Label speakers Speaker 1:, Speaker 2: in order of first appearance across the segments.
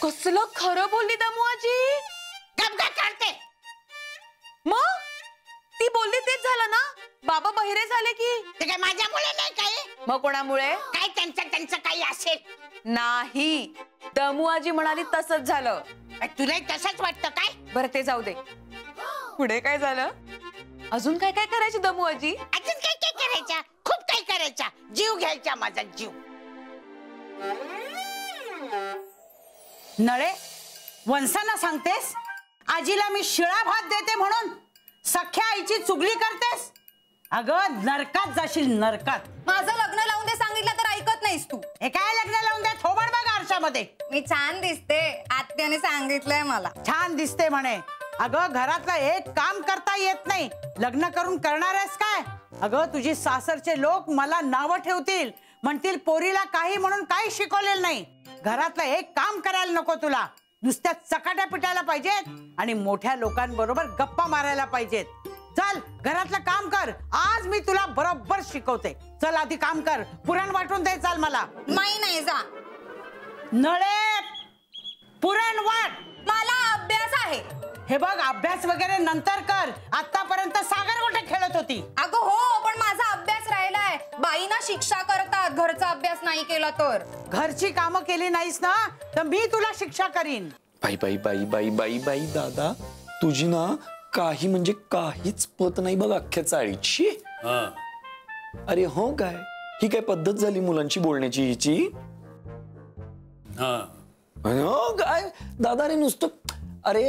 Speaker 1: कसलं खरं बोलली दमुआजी?
Speaker 2: गपगा काढते.
Speaker 1: मग ती बोलली तेच झालं ना? बाबा बहिरे झाले की?
Speaker 2: ते काय माझ्यामुळे नाही काय?
Speaker 1: मग कोणामुळे?
Speaker 2: काय त्यांचं काही असेल.
Speaker 1: नाही, दमुआजी म्हणाली तसंच झालं.
Speaker 2: तुला तसंच वाटतं काय?
Speaker 1: बरं ते जाऊ दे, पुढे काय झालं? अजून काय काय करायची दमुआजी?
Speaker 2: अजून काय काय करायचा? खूप काय करायचा. जीव घ्यायचा माझा जीव.
Speaker 3: नळे, वंसांना सांगतेस आजीला मी शिळा भात देते म्हणून सख्या आईची चुगली करतेस? अगं नरकात जाशील, नरकात.
Speaker 4: माझं लग्न लावून दे सांगितलं तर ऐकत नाहीस तू.
Speaker 3: हे काय लग्न लावून दे? थोबड बघ आरशामध्ये.
Speaker 4: मी छान दिसते, आत्याने सांगितलंय मला.
Speaker 3: छान दिसते म्हणे. अगं घरातलं एक काम करता येत नाही, लग्न करून करणार आहेस काय? अगं तुझी सासरचे लोक मला नावं ठेवतील, म्हणतील पोरीला काही म्हणून काही शिकवलेलं नाही. घरातलं एक काम करायला नको तुला, नुसत्या चकाट्या पिटायला पाहिजेत आणि मोठ्या लोकांबरोबर गप्पा मारायला पाहिजेत. चल घरातलं काम कर, आज मी तुला बरोबर शिकवते. चल आधी काम कर, पुरण वाटून दे. चाल मला.
Speaker 4: नाही जा.
Speaker 3: नळे, पुरण वाट.
Speaker 4: मला अभ्यास आहे.
Speaker 3: हे बघ, अभ्यास वगैरे नंतर कर. आतापर्यंत सागर कुठे खेळत होती?
Speaker 4: अगं हो, पण माझा अभ्यास राहिलाय. बाईना शिक्षा करतात घरचा अभ्यास नाही केला तर.
Speaker 3: घरची कामं केली नाहीस ना तर मी तुला शिक्षा करीन.
Speaker 5: बाई बाई बाई बाई बाई बाई दादा, तुझी ना काही म्हणजे काहीच पत नाही बघ अख्ख्या चाळीची. अरे हो काय, ही काय पद्धत झाली मुलांची बोलण्याची हिची? हो काय दादा रे, नुसतं अरे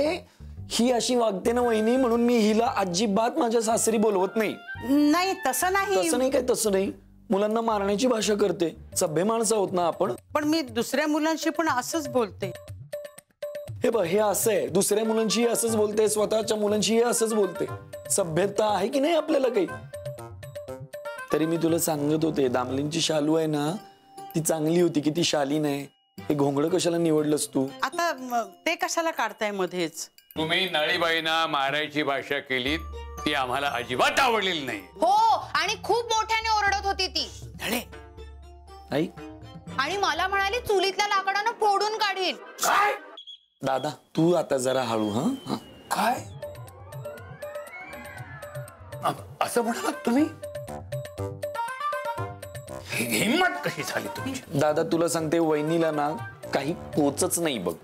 Speaker 5: ही अशी वागते ना वहिनी म्हणून मी हिला अजिबात माझ्या सासरी बोलवत नाही.
Speaker 3: नाही तसं नाही.
Speaker 5: तसं नाही काय, तसं नाही. मुलांना मारण्याची भाषा करते. सभ्य माणसं आहोत ना आपण.
Speaker 3: पण मी दुसऱ्या मुलांशी पण असंच बोलते.
Speaker 5: हे बघ, हे असं आहे, दुसऱ्या मुलांशी असंच बोलते, स्वतःच्या मुलांशी असंच बोलते. सभ्यता आहे की नाही आपल्याला काही? तरी मी तुला सांगत होते, दामलींची शालू आहे ना ती चांगली होती की ती शालीन आहे. हे घोंगडं कशाला निवडलंस तू?
Speaker 3: आता ते कशाला काढताय मध्येच?
Speaker 6: तुम्ही नळीबाईंना मारायची भाषा केली, ती आम्हाला अजिबात आवडलेली नाही.
Speaker 4: हो, आणि खूप मोठ्याने ओरडत होती ती.
Speaker 3: नळे,
Speaker 5: आई
Speaker 4: आणि मला म्हणाली चुलीतल्या लाकडानं फोडून काढीन.
Speaker 6: काय
Speaker 5: दादा तू आता जरा हळू. हा
Speaker 6: काय असं म्हणालात तुम्ही? हिम्मत कशी झाली तुमची?
Speaker 5: दादा तुला सांगते, वहिनीला ना काही पोचच नाही बघ.